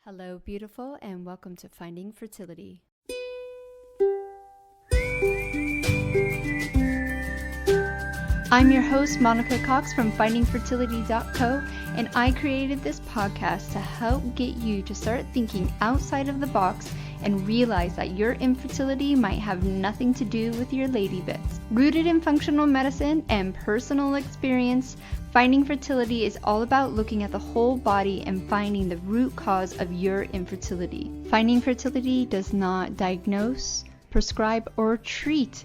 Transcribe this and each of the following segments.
Hello, beautiful, and welcome to Finding Fertility. I'm your host, Monica Cox from findingfertility.co, and I created this podcast to help get you to start thinking outside of the box and realize that your infertility might have nothing to do with your lady bits. Rooted in functional medicine and personal experience, Finding Fertility is all about looking at the whole body and finding the root cause of your infertility. Finding Fertility does not diagnose, prescribe, or treat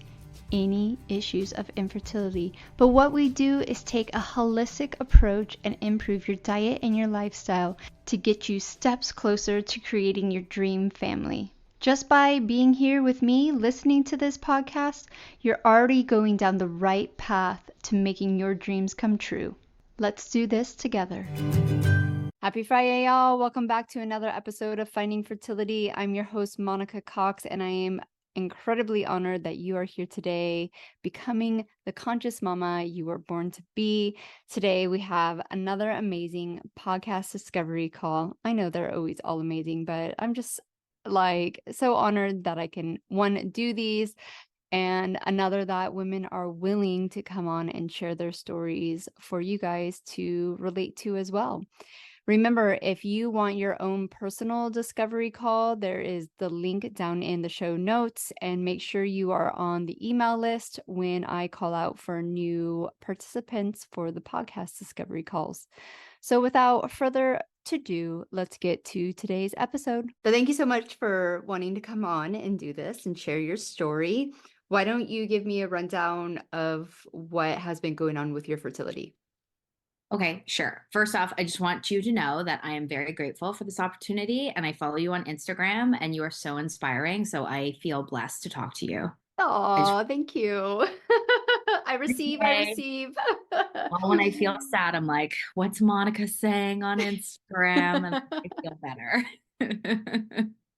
any issues of infertility, but what we do is take a holistic approach and improve your diet and your lifestyle to get you steps closer to creating your dream family. Just by being here with me, listening to this podcast, you're already going down the right path to making your dreams come true. Let's do this together. Happy Friday, y'all. Welcome back to another episode of Finding Fertility. I'm your host, Monica Cox, and I am incredibly honored that you are here today, becoming the conscious mama you were born to be. Today, we have another amazing podcast discovery call. I know they're always all amazing, but I'm just so honored that I can, one, do these, and another that women are willing to come on and share their stories for you guys to relate to as well. Remember, if you want your own personal discovery call, there is the link down in the show notes, and make sure you are on the email list when I call out for new participants for the podcast discovery calls. So without further ado, let's get to today's episode. So thank you so much for wanting to come on and do this and share your story. Why don't you give me a rundown of what has been going on with your fertility? Okay, sure. First off, I just want you to know that I am very grateful for this opportunity, and I follow you on Instagram, and you are so inspiring. So I feel blessed to talk to you. Oh, thank you. I receive. Well, when I feel sad, I'm like, what's Monica saying on Instagram? And I feel better.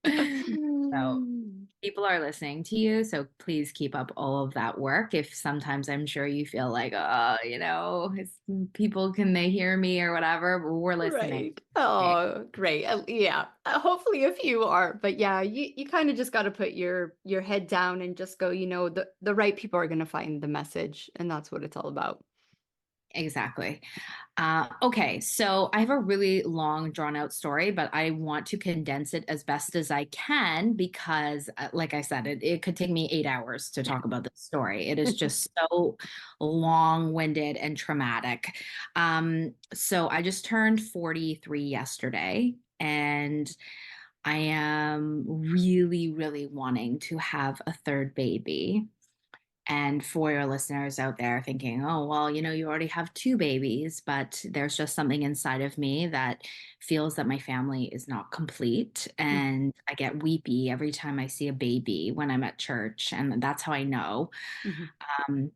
So people are listening to you, so please keep up all of that work. If sometimes I'm sure you feel like, people, can they hear me or whatever, but we're listening. Right. Oh, great. Yeah. Hopefully a few are, but yeah, you kind of just got to put your head down and just go, the right people are going to find the message, and that's what it's all about. Exactly. Okay, so I have a really long, drawn out story, but I want to condense it as best as I can because, like I said, it could take me 8 hours to talk about this story. It is just so long winded and traumatic. So I just turned 43 yesterday, and I am really, really wanting to have a third baby. And for your listeners out there thinking, oh, well, you already have two babies, but there's just something inside of me that feels that my family is not complete. And I get weepy every time I see a baby when I'm at church. And that's how I know. Mhm. Um,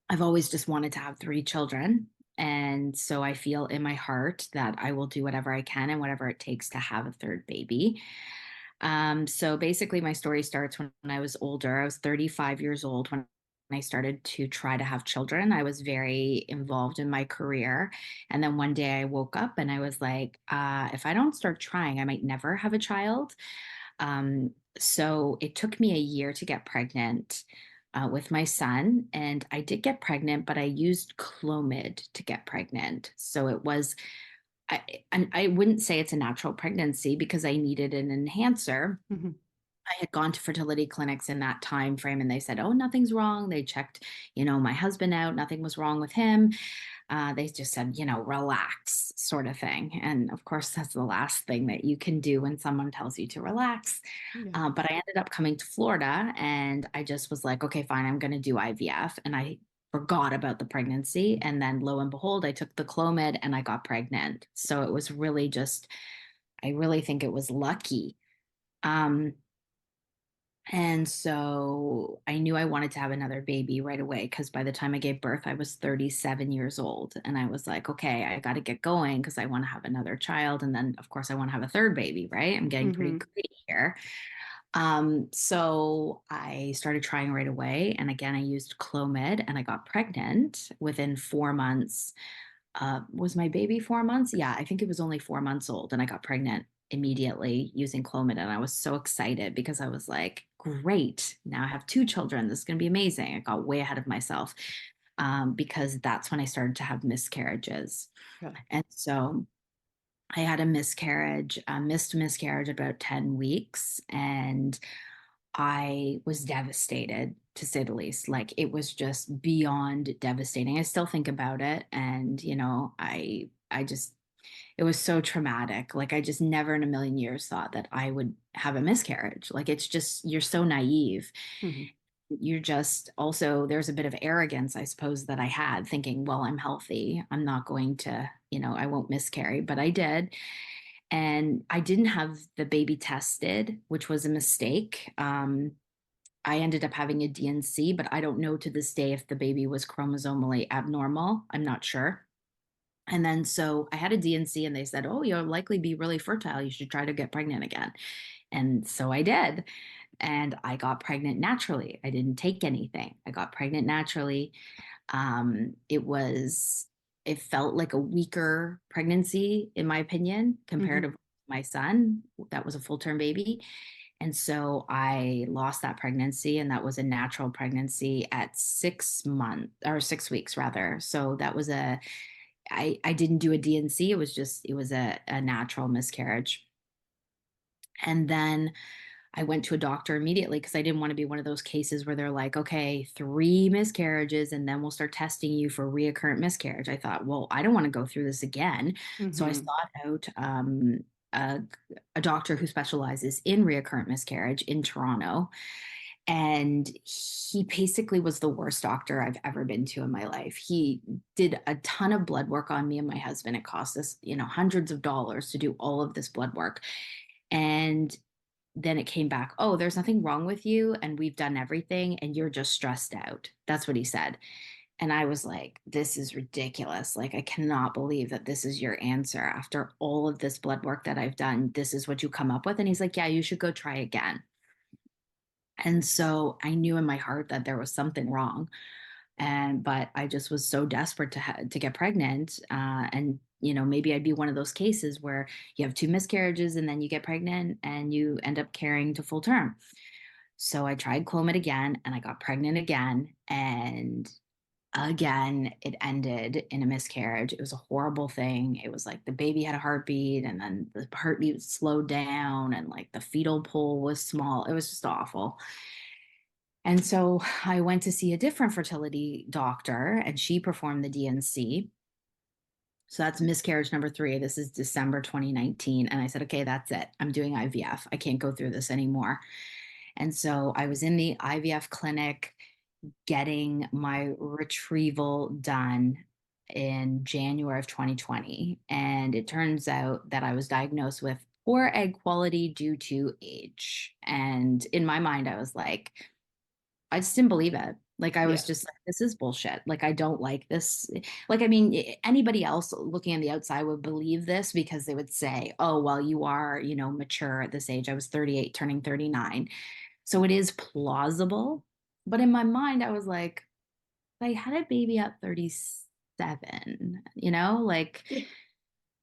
I've always just wanted to have three children. And so I feel in my heart that I will do whatever I can and whatever it takes to have a third baby. So basically, my story starts when I was older. I was 35 years old when I started to try to have children. I was very involved in my career. And then one day I woke up and I was like, if I don't start trying, I might never have a child. So it took me a year to get pregnant with my son. And I did get pregnant, but I used Clomid to get pregnant. So it was and I wouldn't say it's a natural pregnancy because I needed an enhancer. Mhm. I had gone to fertility clinics in that time frame and they said, oh, nothing's wrong. They checked, my husband out. Nothing was wrong with him. They just said, relax sort of thing. And of course, that's the last thing that you can do when someone tells you to relax. Yeah. But I ended up coming to Florida and I just was like, okay, fine, I'm going to do IVF. And I forgot about the pregnancy. And then lo and behold, I took the Clomid and I got pregnant. So it was really just, I really think it was lucky. Um, and so I knew I wanted to have another baby right away because by the time I gave birth, I was 37 years old. And I was like, okay, I got to get going because I want to have another child. And then, of course, I want to have a third baby, right? I'm getting pretty greedy here. So I started trying right away. And again, I used Clomid and I got pregnant within 4 months. Was my baby 4 months? Yeah, I think it was only 4 months old and I got pregnant. immediately using Clomid. And I was so excited because I was like, great, now I have 2 children. This is going to be amazing. I got way ahead of myself because that's when I started to have miscarriages. Yeah. And so I had a miscarriage, a missed miscarriage about 10 weeks. And I was devastated, to say the least. Like, it was just beyond devastating. I still think about it. And, I just, it was so traumatic. Like, I just never in a million years thought that I would have a miscarriage. Like, it's just, you're so naive. Mm-hmm. You're just also, there's a bit of arrogance, I suppose, that I had thinking, well, I'm healthy. I'm not going to, I won't miscarry, but I did. And I didn't have the baby tested, which was a mistake. I ended up having a DNC, but I don't know to this day if the baby was chromosomally abnormal. I'm not sure. And then so I had a DNC and they said, oh, you'll likely be really fertile. You should try to get pregnant again. And so I did. And I got pregnant naturally. I didn't take anything. I got pregnant naturally. It felt like a weaker pregnancy, in my opinion, compared to my son. That was a full-term baby. And so I lost that pregnancy, and that was a natural pregnancy at 6 months or 6 weeks rather. So that was I didn't do a DNC. It was a natural miscarriage. And then I went to a doctor immediately because I didn't want to be one of those cases where they're like, okay, 3 miscarriages, and then we'll start testing you for recurrent miscarriage. I thought, well, I don't want to go through this again. So I sought out a doctor who specializes in recurrent miscarriage in Toronto. And he basically was the worst doctor I've ever been to in my life. He did a ton of blood work on me and my husband. It cost us, hundreds of dollars to do all of this blood work. And then it came back, oh, there's nothing wrong with you, and we've done everything, and you're just stressed out. That's what he said. And I was like, this is ridiculous. Like, I cannot believe that this is your answer. After all of this blood work that I've done, this is what you come up with. And he's like, yeah, you should go try again. And so I knew in my heart that there was something wrong. But I just was so desperate to get pregnant. And maybe I'd be one of those cases where you have 2 miscarriages and then you get pregnant and you end up carrying to full term. So I tried Clomid again and I got pregnant again. And again, it ended in a miscarriage. It was a horrible thing. It was like the baby had a heartbeat and then the heartbeat slowed down and like the fetal pool was small. It was just awful. And so I went to see a different fertility doctor and she performed the DNC. So that's miscarriage number 3. This is December 2019. And I said, okay, that's it. I'm doing IVF. I can't go through this anymore. And so I was in the IVF clinic getting my retrieval done in January of 2020. And it turns out that I was diagnosed with poor egg quality due to age. And in my mind, I was like, I just didn't believe it. Like, I was just like, this is bullshit. Like, I don't like this. Like, I mean, anybody else looking on the outside would believe this because they would say, oh, well, you are, mature at this age. I was 38, turning 39. So it is plausible. But in my mind, I was like, I had a baby at 37, like,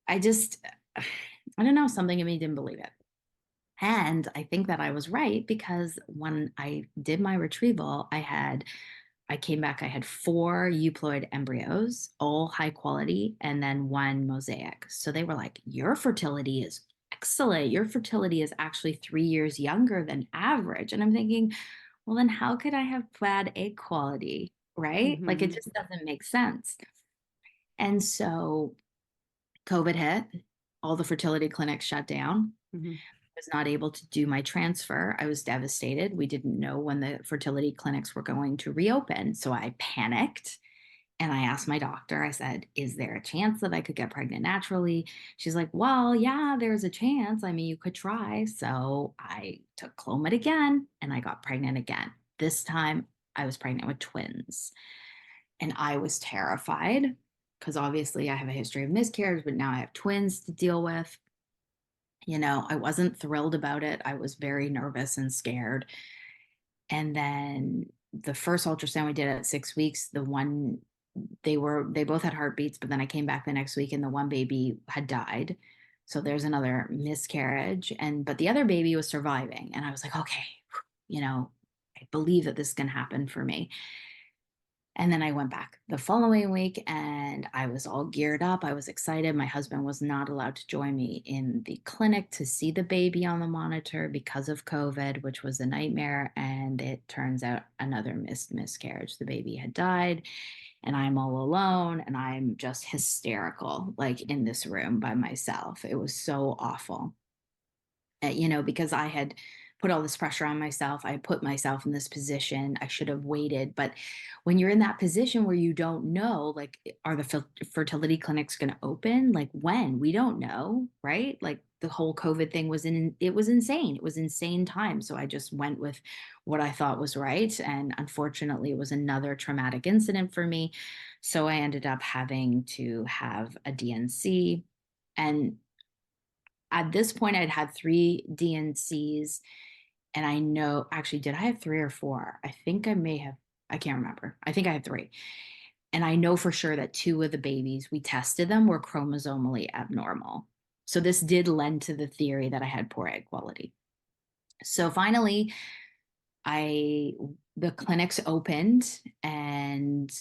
I don't know, something in me didn't believe it. And I think that I was right because when I did my retrieval, I came back, I had 4 euploid embryos, all high quality, and then 1 mosaic. So they were like, your fertility is excellent. Your fertility is actually 3 years younger than average. And I'm thinking, well, then how could I have bad egg quality, right? Like, it just doesn't make sense. And so COVID hit, all the fertility clinics shut down. Was not able to do my transfer. I was devastated. We didn't know when the fertility clinics were going to reopen. So I panicked and I asked my doctor, I said, is there a chance that I could get pregnant naturally? She's like, well, yeah, there's a chance. I mean, you could try. So I took Clomid again and I got pregnant again. This time I was pregnant with twins. And I was terrified because obviously I have a history of miscarriage, but now I have twins to deal with. I wasn't thrilled about it. I was very nervous and scared. And then the first ultrasound we did at 6 weeks, they both had heartbeats, but then I came back the next week and the one baby had died. So there's another miscarriage. But the other baby was surviving. And I was like, okay, I believe that this can happen for me. And then I went back the following week and I was all geared up. I was excited. My husband was not allowed to join me in the clinic to see the baby on the monitor because of COVID, which was a nightmare. And it turns out another miscarriage. The baby had died and I'm all alone and I'm just hysterical, like in this room by myself. It was so awful. Because I had put all this pressure on myself. I put myself in this position. I should have waited. But when you're in that position where you don't know, like, are the fertility clinics going to open? Like, when? We don't know, right? Like, the whole COVID thing it was insane. It was insane time. So I just went with what I thought was right. And unfortunately, it was another traumatic incident for me. So I ended up having to have a DNC. And at this point, I'd had 3 DNCs, and I know, actually, did I have 3 or 4? I think I may have, I can't remember. I think I had 3. And I know for sure that 2 of the babies, we tested them, were chromosomally abnormal. So this did lend to the theory that I had poor egg quality. So finally, the clinics opened and,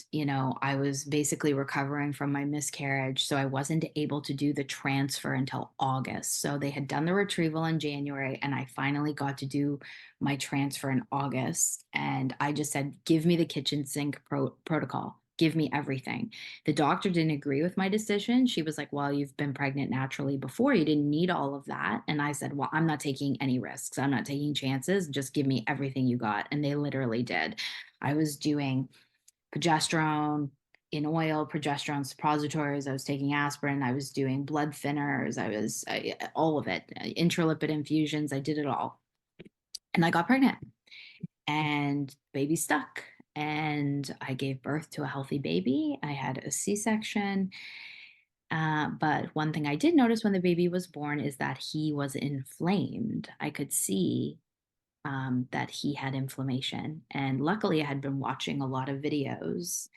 I was basically recovering from my miscarriage. So I wasn't able to do the transfer until August. So they had done the retrieval in January and I finally got to do my transfer in August. And I just said, give me the kitchen sink protocol. Give me everything. The doctor didn't agree with my decision. She was like, well, you've been pregnant naturally before. You didn't need all of that. And I said, well, I'm not taking any risks. I'm not taking chances. Just give me everything you got. And they literally did. I was doing progesterone in oil, progesterone suppositories. I was taking aspirin. I was doing blood thinners. All of it, intralipid infusions. I did it all. And I got pregnant and baby stuck. And I gave birth to a healthy baby. I had a C-section. But one thing I did notice when the baby was born is that he was inflamed. I could see that he had inflammation. And luckily, I had been watching a lot of videos.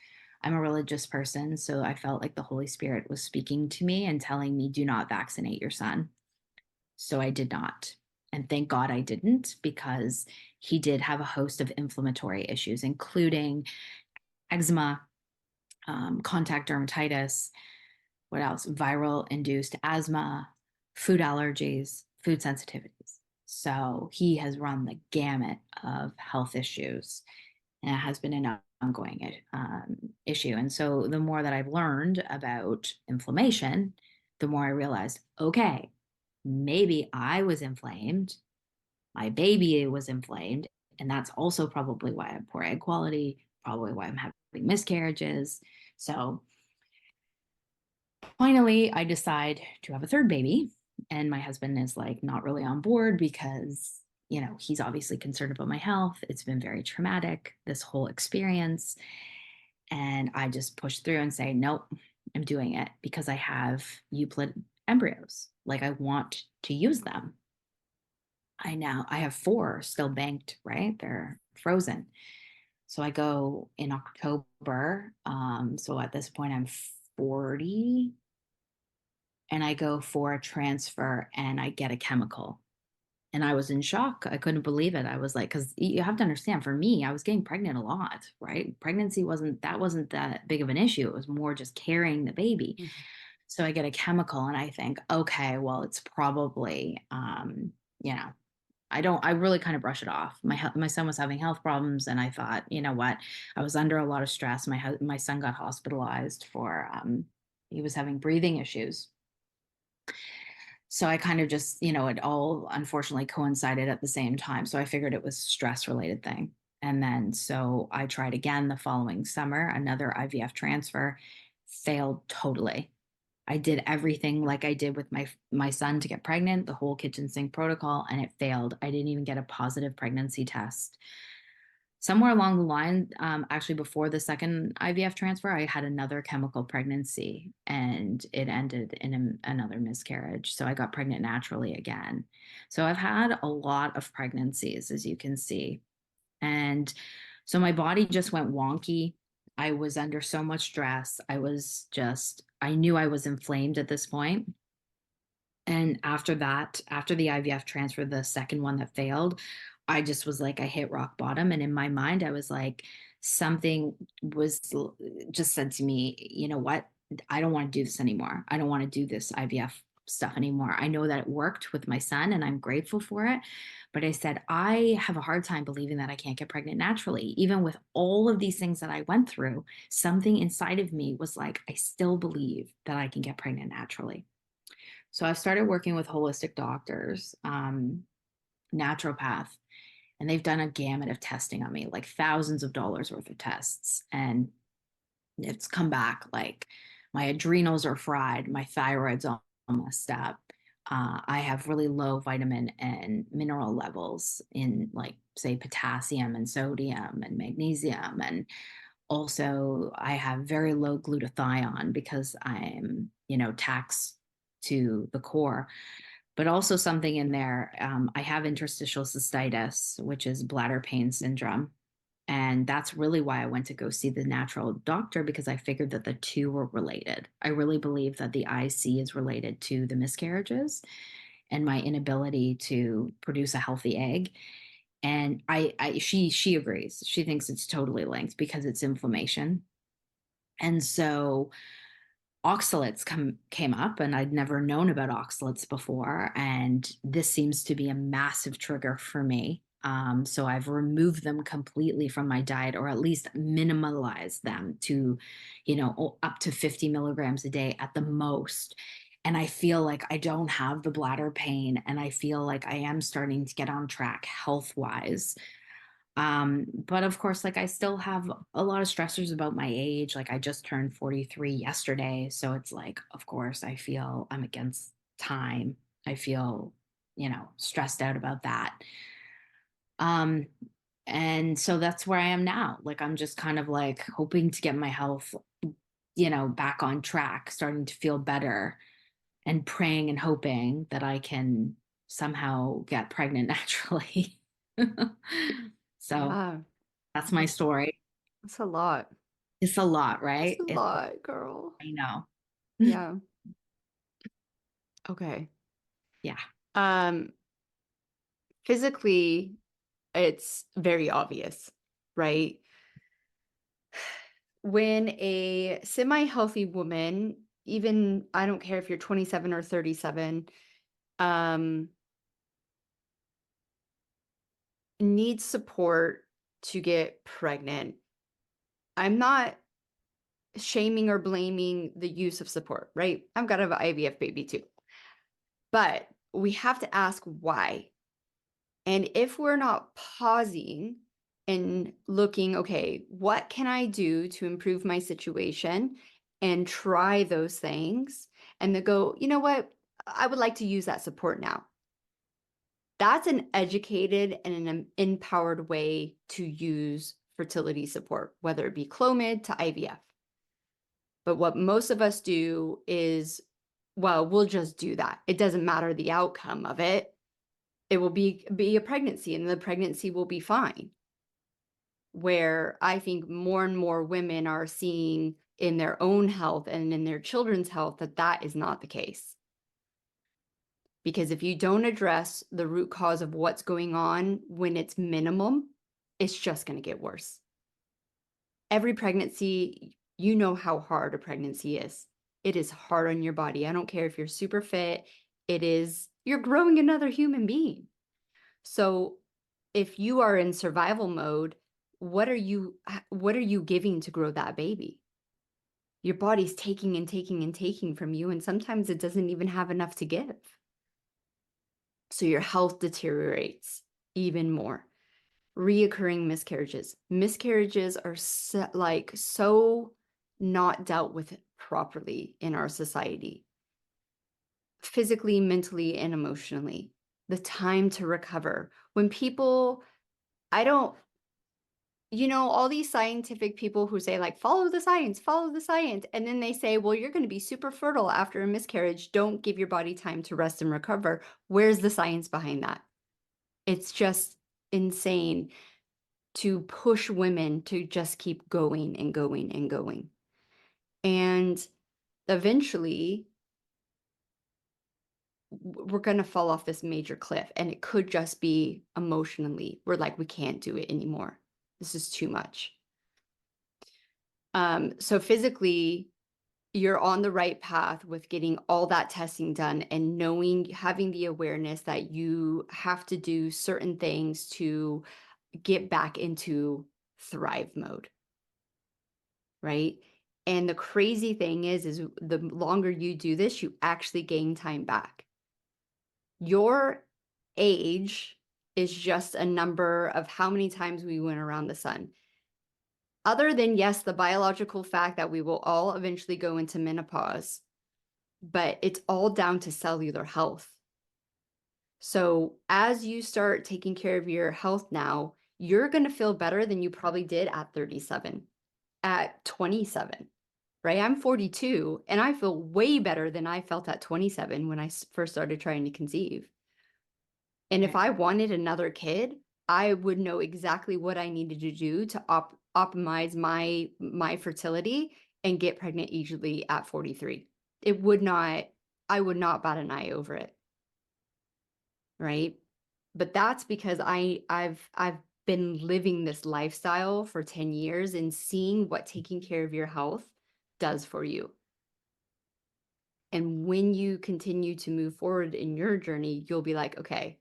I'm a religious person, so I felt like the Holy Spirit was speaking to me and telling me, do not vaccinate your son. So I did not. And thank God I didn't, because he did have a host of inflammatory issues, including eczema, contact dermatitis, what else? Viral induced asthma, food allergies, food sensitivities. So he has run the gamut of health issues, and it has been an ongoing issue. And so the more that I've learned about inflammation, the more I realized, okay, maybe I was inflamed, my baby was inflamed, and that's also probably why I have poor egg quality, probably why I'm having miscarriages. So finally, I decide to have a third baby, and my husband is like not really on board because, he's obviously concerned about my health. It's been very traumatic, this whole experience. And I just push through and say, nope, I'm doing it because I have euploid embryos. Like, I want to use them. I have 4 still banked, right? They're frozen. So I go in October. So at this point, I'm 40. And I go for a transfer and I get a chemical. And I was in shock. I couldn't believe it. I was like, because you have to understand, for me, I was getting pregnant a lot, right? Pregnancy wasn't that big of an issue. It was more just carrying the baby. Mm-hmm. So I get a chemical and I think, okay, well, it's probably, I really kind of brush it off. My son was having health problems and I thought, you know what? I was under a lot of stress. My son got hospitalized for, he was having breathing issues. So I kind of just, it all unfortunately coincided at the same time. So I figured it was a stress related thing. And then so I tried again the following summer, another IVF transfer, failed totally. I did everything like I did with my son to get pregnant, the whole kitchen sink protocol, and it failed. I didn't even get a positive pregnancy test. Somewhere along the line, actually before the second IVF transfer, I had another chemical pregnancy and it ended in another miscarriage. So I got pregnant naturally again. So I've had a lot of pregnancies, as you can see. And so my body just went wonky. I was under so much stress. I knew I was inflamed at this point. And after that, after the IVF transfer, the second one that failed, I just was like, I hit rock bottom. And in my mind, I was like, something was just said to me, you know what? I don't want to do this anymore. I don't want to do this IVF stuff anymore. I know that it worked with my son and I'm grateful for it. But I said, I have a hard time believing that I can't get pregnant naturally. Even with all of these things that I went through, something inside of me was like, I still believe that I can get pregnant naturally. So I started working with holistic doctors, naturopath, and they've done a gamut of testing on me, like thousands of dollars worth of tests. And it's come back like my adrenals are fried, my thyroid's all messed up. I have really low vitamin and mineral levels in, like, say, potassium and sodium and magnesium. And also, I have very low glutathione because I'm, taxed to the core. But also, something in there, I have interstitial cystitis, which is bladder pain syndrome. And that's really why I went to go see the natural doctor, because I figured that the two were related. I really believe that the IC is related to the miscarriages and my inability to produce a healthy egg. And she agrees. She thinks it's totally linked because it's inflammation. And so oxalates came up, and I'd never known about oxalates before. And this seems to be a massive trigger for me. So I've removed them completely from my diet, or at least minimalized them to, up to 50 milligrams a day at the most. And I feel like I don't have the bladder pain, and I feel like I am starting to get on track health wise. But of course, like, I still have a lot of stressors about my age. Like, I just turned 43 yesterday. So it's like, of course, I feel I'm against time. I feel, stressed out about that. Um, and so that's where I am now. Like, I'm just kind of like hoping to get my health, back on track, starting to feel better, and praying and hoping that I can somehow get pregnant naturally. So Yeah, that's my story. that's a lot. It's a lot, That's right? a lot, girl. I know. Yeah. Okay. Yeah. Um, physically, it's very obvious, right? When a semi-healthy woman, even I don't care if you're 27 or 37, um, needs support to get pregnant. I'm not shaming or blaming the use of support, right? I've got an IVF baby too. But we have to ask why. And if we're not pausing and looking, okay, what can I do to improve my situation, and try those things, and then go, you know what? I would like to use that support now. That's an educated and an empowered way to use fertility support, whether it be Clomid to IVF. But what most of us do is, well, we'll just do that. It doesn't matter the outcome of it. It will be a pregnancy, and the pregnancy will be fine. Where I think more and more women are seeing in their own health and in their children's health that that is not the case. Because if you don't address the root cause of what's going on when it's minimum, it's just going to get worse. Every pregnancy, you know how hard a pregnancy is. It is hard on your body. I don't care if you're super fit. You're growing another human being. So if you are in survival mode, what are you giving to grow that baby? Your body's taking and taking and taking from you, and sometimes it doesn't even have enough to give. So your health deteriorates even more. Reoccurring miscarriages. Miscarriages are so not dealt with properly in our society, physically, mentally, and emotionally. The time to recover. When people, I don't, all these scientific people who say, like, follow the science, follow the science. And then they say, well, you're going to be super fertile after a miscarriage. Don't give your body time to rest and recover. Where's the science behind that? It's just insane to push women to just keep going and going and going. And eventually, we're going to fall off this major cliff, and it could just be emotionally. We're like, we can't do it anymore. This is too much. So physically, you're on the right path with getting all that testing done and knowing, having the awareness that you have to do certain things to get back into thrive mode, right? And the crazy thing is the longer you do this, you actually gain time back. Your age is just a number of how many times we went around the sun. Other than, yes, the biological fact that we will all eventually go into menopause, but it's all down to cellular health. So as you start taking care of your health now, you're going to feel better than you probably did at 37, at 27, right? I'm 42 and I feel way better than I felt at 27 when I first started trying to conceive. And if I wanted another kid, I would know exactly what I needed to do to optimize my fertility and get pregnant easily at 43. I would not bat an eye over it. Right? But that's because I've been living this lifestyle for 10 years and seeing what taking care of your health does for you. And when you continue to move forward in your journey, you'll be like, okay,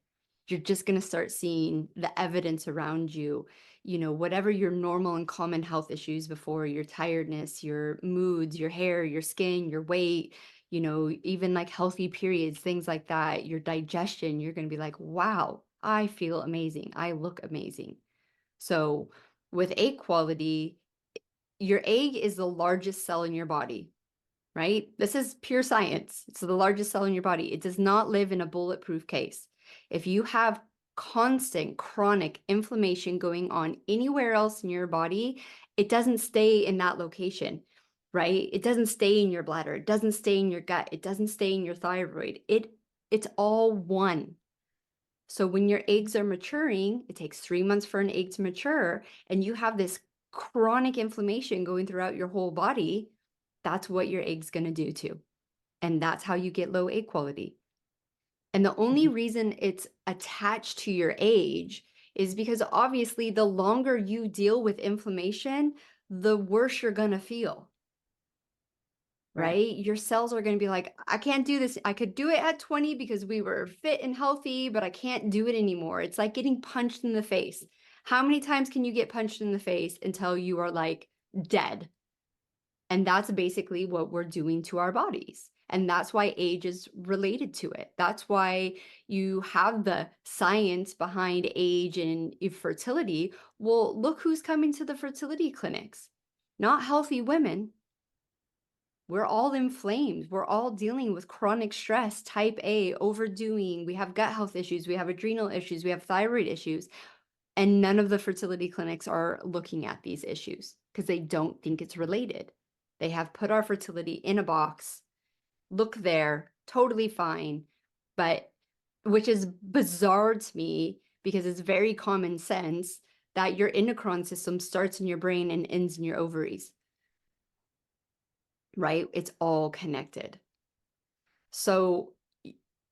you're just going to start seeing the evidence around you, whatever your normal and common health issues before, your tiredness, your moods, your hair, your skin, your weight, even like healthy periods, things like that, your digestion, you're going to be like, wow, I feel amazing. I look amazing. So with egg quality, your egg is the largest cell in your body, right? This is pure science. It's the largest cell in your body. It does not live in a bulletproof case. If you have constant chronic inflammation going on anywhere else in your body, it doesn't stay in that location, right? It doesn't stay in your bladder. It doesn't stay in your gut. It doesn't stay in your thyroid. It's all one. So when your eggs are maturing, it takes 3 months for an egg to mature, and you have this chronic inflammation going throughout your whole body. That's what your egg's going to do too. And that's how you get low egg quality. And the only reason it's attached to your age is because obviously the longer you deal with inflammation, the worse you're going to feel. Right? Your cells are going to be like, I can't do this. I could do it at 20 because we were fit and healthy, but I can't do it anymore. It's like getting punched in the face. How many times can you get punched in the face until you are like dead? And that's basically what we're doing to our bodies. And that's why age is related to it. That's why you have the science behind age and fertility. Well, look who's coming to the fertility clinics. Not healthy women. We're all inflamed. We're all dealing with chronic stress, type A, overdoing. We have gut health issues. We have adrenal issues. We have thyroid issues. And none of the fertility clinics are looking at these issues because they don't think it's related. They have put our fertility in a box. Look there, totally fine. But which is bizarre to me because it's very common sense that your endocrine system starts in your brain and ends in your ovaries. Right? It's all connected. So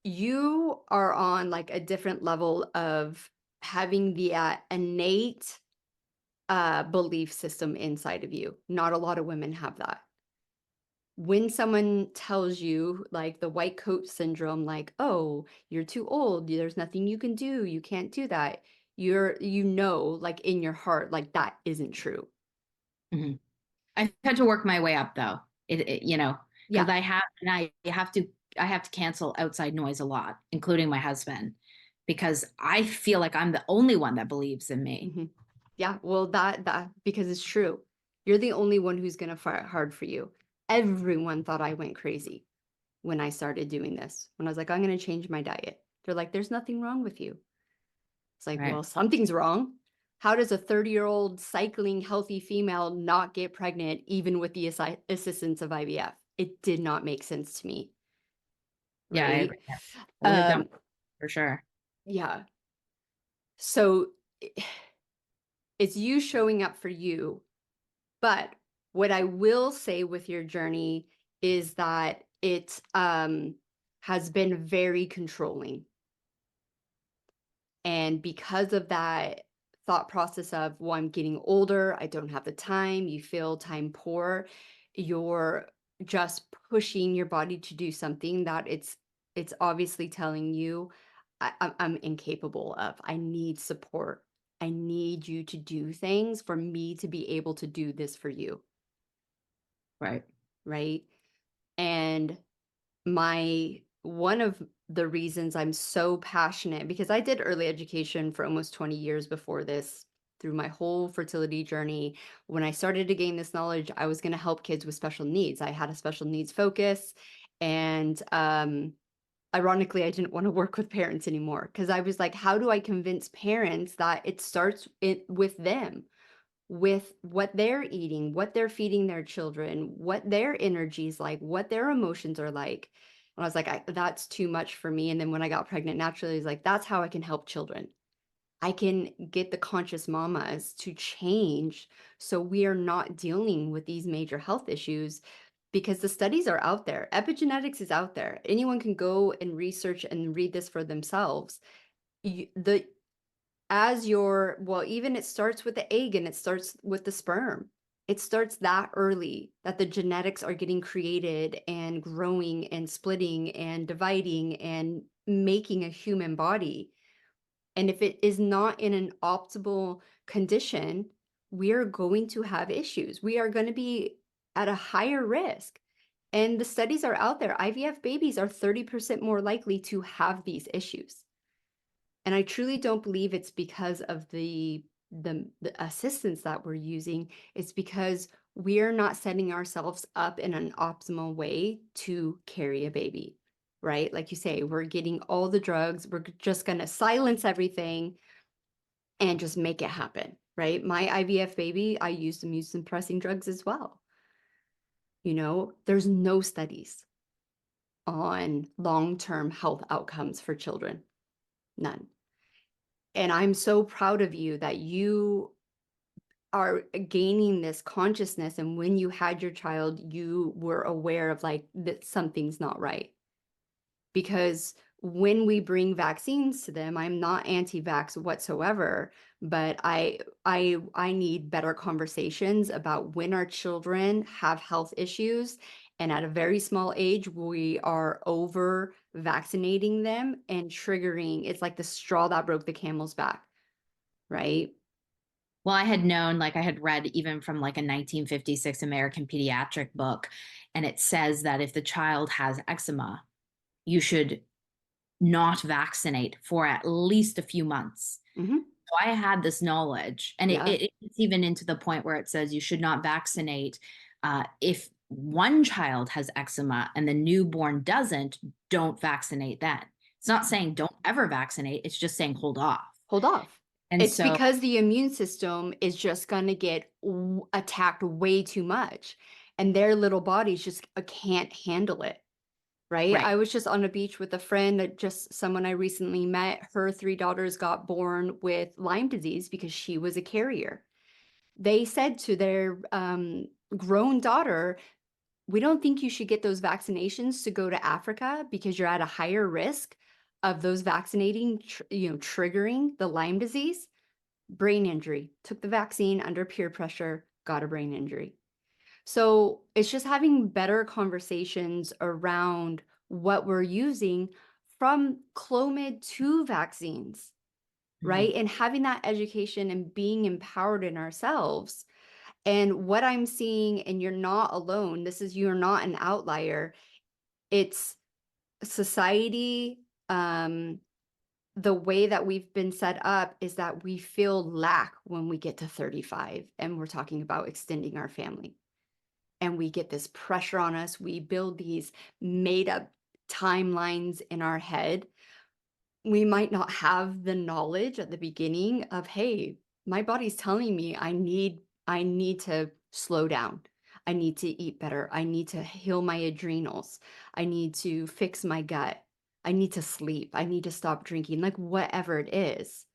you are on like a different level of having the innate belief system inside of you. Not a lot of women have that. When someone tells you like the white coat syndrome, like, oh, you're too old, there's nothing you can do, you can't do that, like in your heart, like that isn't true. Mm-hmm. I've had to work my way up though. Because Yeah. I have to cancel outside noise a lot, including my husband, because I feel like I'm the only one that believes in me. Mm-hmm. Yeah. Well, that because it's true. You're the only one who's going to fight hard for you. Everyone thought I went crazy when I started doing this. When I was like, I'm going to change my diet. They're like, there's nothing wrong with you. It's like, Right. well, something's wrong. How does a 30-year-old cycling healthy female not get pregnant even with the assistance of IVF? It did not make sense to me. Yeah, I Right? agree. I would have done for sure. Yeah. So it's you showing up for you. But what I will say with your journey is that it's has been very controlling. And because of that thought process of, well, I'm getting older, I don't have the time, you feel time poor, you're just pushing your body to do something that it's obviously telling you, I'm incapable of. I need support. I need you to do things for me to be able to do this for you. Right. Right. And one of the reasons I'm so passionate, because I did early education for almost 20 years before this, through my whole fertility journey. When I started to gain this knowledge, I was going to help kids with special needs. I had a special needs focus. And ironically, I didn't want to work with parents anymore, because I was like, how do I convince parents that it starts with them? With what they're eating, what they're feeding their children, what their energy is like, what their emotions are like. And I was like, that's too much for me. And then when I got pregnant naturally, I was like, that's how I can help children. I can get the conscious mamas to change so we are not dealing with these major health issues, because the studies are out there. Epigenetics is out there. Anyone can go and research and read this for themselves. The well, even it starts with the egg and it starts with the sperm. It starts that early that the genetics are getting created and growing and splitting and dividing and making a human body. And if it is not in an optimal condition, we are going to have issues. We are going to be at a higher risk. And the studies are out there. IVF babies are 30% more likely to have these issues. And I truly don't believe it's because of the assistance that we're using. It's because we're not setting ourselves up in an optimal way to carry a baby, right? Like you say, we're getting all the drugs. We're just going to silence everything and just make it happen, right? My IVF baby, I used immune suppressing drugs as well. There's no studies on long-term health outcomes for children. None. And I'm so proud of you that you are gaining this consciousness. And when you had your child, you were aware of like that something's not right. Because when we bring vaccines to them, I'm not anti-vax whatsoever, but I need better conversations about when our children have health issues. And at a very small age, we are over vaccinating them and triggering. It's like the straw that broke the camel's back, right? Well, I had known, like I had read even from like a 1956 American pediatric book, and it says that if the child has eczema, you should not vaccinate for at least a few months. Mm-hmm. So I had this knowledge, and Yeah. it's even into the point where it says you should not vaccinate if one child has eczema and the newborn doesn't, don't vaccinate then. It's not saying don't ever vaccinate. It's just saying hold off. Hold off. And It's so, because the immune system is just going to get attacked way too much, and their little bodies just can't handle it. Right. right. I was just on a beach with a friend that just someone I recently met. Her 3 daughters got born with Lyme disease because she was a carrier. They said to their grown daughter, we don't think you should get those vaccinations to go to Africa because you're at a higher risk of those vaccinating, triggering the Lyme disease. Brain injury. Took the vaccine under peer pressure, got a brain injury. So it's just having better conversations around what we're using, from Clomid to vaccines, right? And having that education and being empowered in ourselves. And what I'm seeing, and you're not alone, you're not an outlier. It's society, the way that we've been set up is that we feel lack when we get to 35 and we're talking about extending our family. And we get this pressure on us. We build these made up timelines in our head. We might not have the knowledge at the beginning of, hey, my body's telling me I need to slow down. I need to eat better. I need to heal my adrenals. I need to fix my gut. I need to sleep. I need to stop drinking, like whatever it is.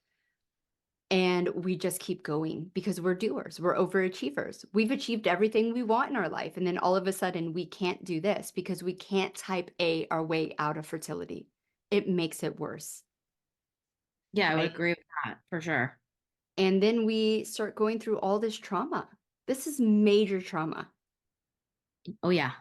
And we just keep going because we're doers, we're overachievers. We've achieved everything we want in our life. And then all of a sudden, we can't do this because we can't type A our way out of fertility. It makes it worse. Yeah, I would Right. agree with that for sure. And then we start going through all this trauma. This is major trauma. Oh, yeah.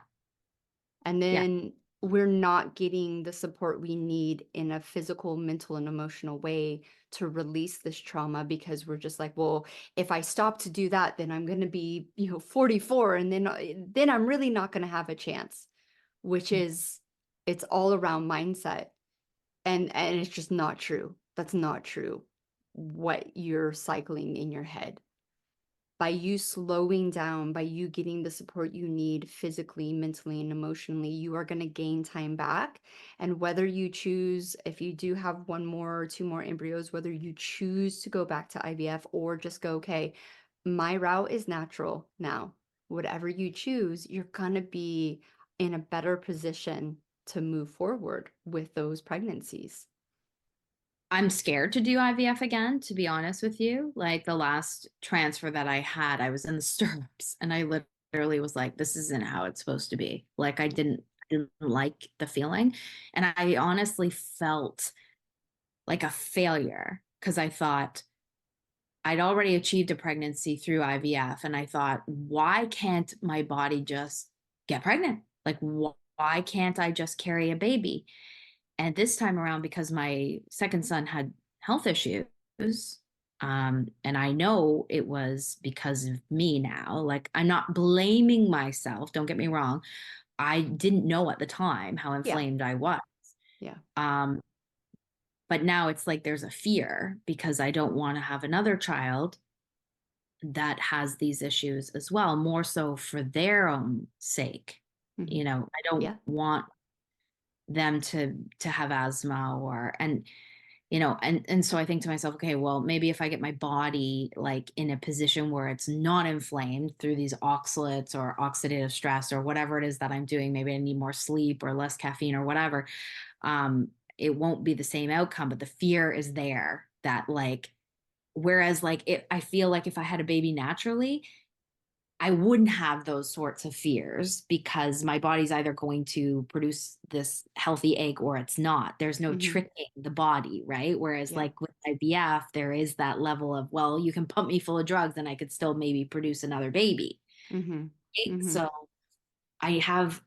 And Yeah. then we're not getting the support we need in a physical, mental, and emotional way to release this trauma because we're just like, well, if I stop to do that, then I'm going to be, 44 and then I'm really not going to have a chance, which is it's all around mindset. And it's just not true. That's not true. What you're cycling in your head. By you slowing down, by you getting the support you need physically, mentally, and emotionally, you are going to gain time back. And whether you choose, if you do have one more or two more embryos, whether you choose to go back to IVF or just go, okay, my route is natural now. Whatever you choose, you're going to be in a better position to move forward with those pregnancies. I'm scared to do IVF again, to be honest with you. Like the last transfer that I had, I was in the stirrups and I literally was like, this isn't how it's supposed to be. Like I didn't like the feeling. And I honestly felt like a failure because I thought I'd already achieved a pregnancy through IVF. And I thought, why can't my body just get pregnant? Like, why can't I just carry a baby? And this time around, because my second son had health issues, and I know it was because of me now, like I'm not blaming myself, don't get me wrong. I didn't know at the time how Yeah. inflamed I was. Yeah. Um, but now it's like there's a fear because I don't want to have another child that has these issues as well, more so for their own sake. Mhm. I don't Yeah. want them to have asthma and so I think to myself, okay, well, maybe if I get my body like in a position where it's not inflamed through these oxalates or oxidative stress or whatever it is that I'm doing, maybe I need more sleep or less caffeine or whatever, it won't be the same outcome. But the fear is there that like, whereas like I feel like if I had a baby naturally, I wouldn't have those sorts of fears because my body's either going to produce this healthy egg or it's not. There's no Mhm. tricking the body, right? Whereas, Yeah. like with IVF, there is that level of, well, you can pump me full of drugs and I could still maybe produce another baby. Mhm. Right? Mhm. So I have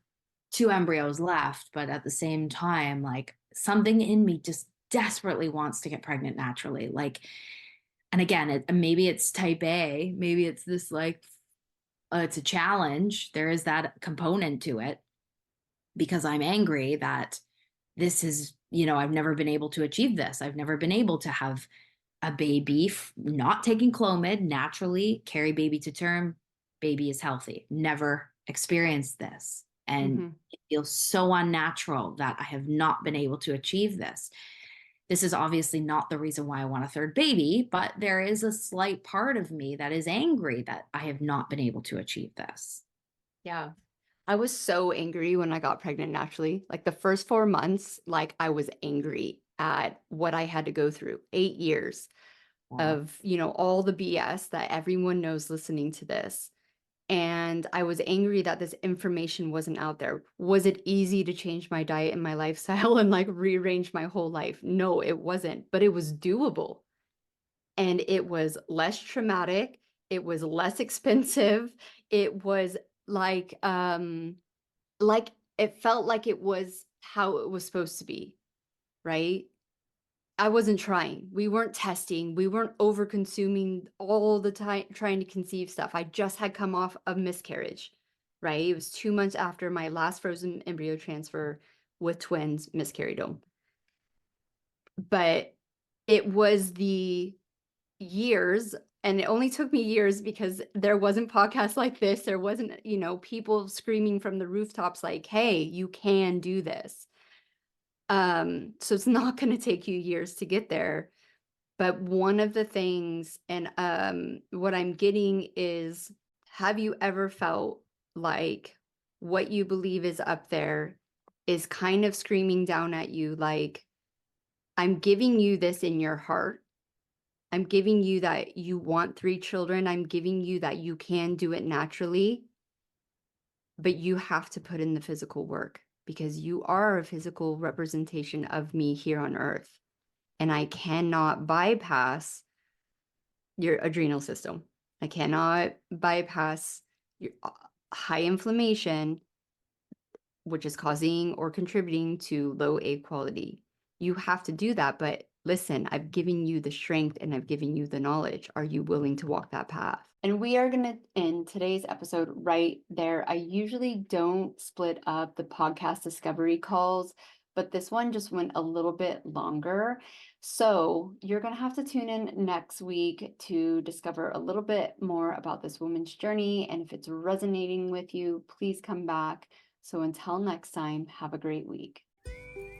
two embryos left, but at the same time, like something in me just desperately wants to get pregnant naturally. Like, and again, maybe it's type A, maybe it's this like it's a challenge. There is that component to it because I'm angry that this is, I've never been able to achieve this. I've never been able to have a baby, not taking Clomid, naturally carry baby to term. Baby is healthy. Never experienced this. And Mhm. it feels so unnatural that I have not been able to achieve this. This is obviously not the reason why I want a third baby, but there is a slight part of me that is angry that I have not been able to achieve this. Yeah. I was so angry when I got pregnant naturally. Like the first 4 months, like I was angry at what I had to go through. 8 years Wow. of, all the BS that everyone knows listening to this. And I was angry that this information wasn't out there. Was it easy to change my diet and my lifestyle and like rearrange my whole life? No, it wasn't, but it was doable. And it was less traumatic. It was less expensive. It was like, like it felt like it was how it was supposed to be, right? I wasn't trying. We weren't testing. We weren't over consuming all the time trying to conceive stuff. I just had come off a miscarriage, right? It was 2 months after my last frozen embryo transfer with twins, miscarried them. But it was the years, and it only took me years because there wasn't podcasts like this. There wasn't, people screaming from the rooftops like, hey, you can do this. So it's not going to take you years to get there. But one of the things, and what I'm getting is, have you ever felt like what you believe is up there is kind of screaming down at you like, I'm giving you this in your heart, I'm giving you that you want 3 children. I'm giving you that you can do it naturally, but you have to put in the physical work because you are a physical representation of me here on earth. And I cannot bypass your adrenal system. I cannot bypass your high inflammation, which is causing or contributing to low egg quality. You have to do that, but listen, I've given you the strength and I've given you the knowledge. Are you willing to walk that path? And we are going to end today's episode right there. I usually don't split up the podcast discovery calls, but this one just went a little bit longer. So you're going to have to tune in next week to discover a little bit more about this woman's journey. And if it's resonating with you, please come back. So until next time, have a great week.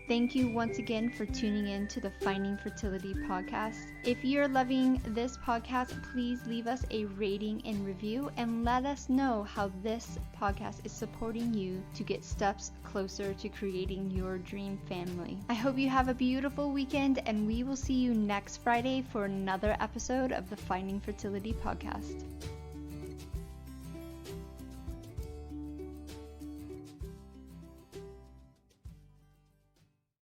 Thank you once again for tuning in to the Finding Fertility podcast. If you're loving this podcast, please leave us a rating and review and let us know how this podcast is supporting you to get steps closer to creating your dream family. I hope you have a beautiful weekend, and we will see you next Friday for another episode of the Finding Fertility podcast.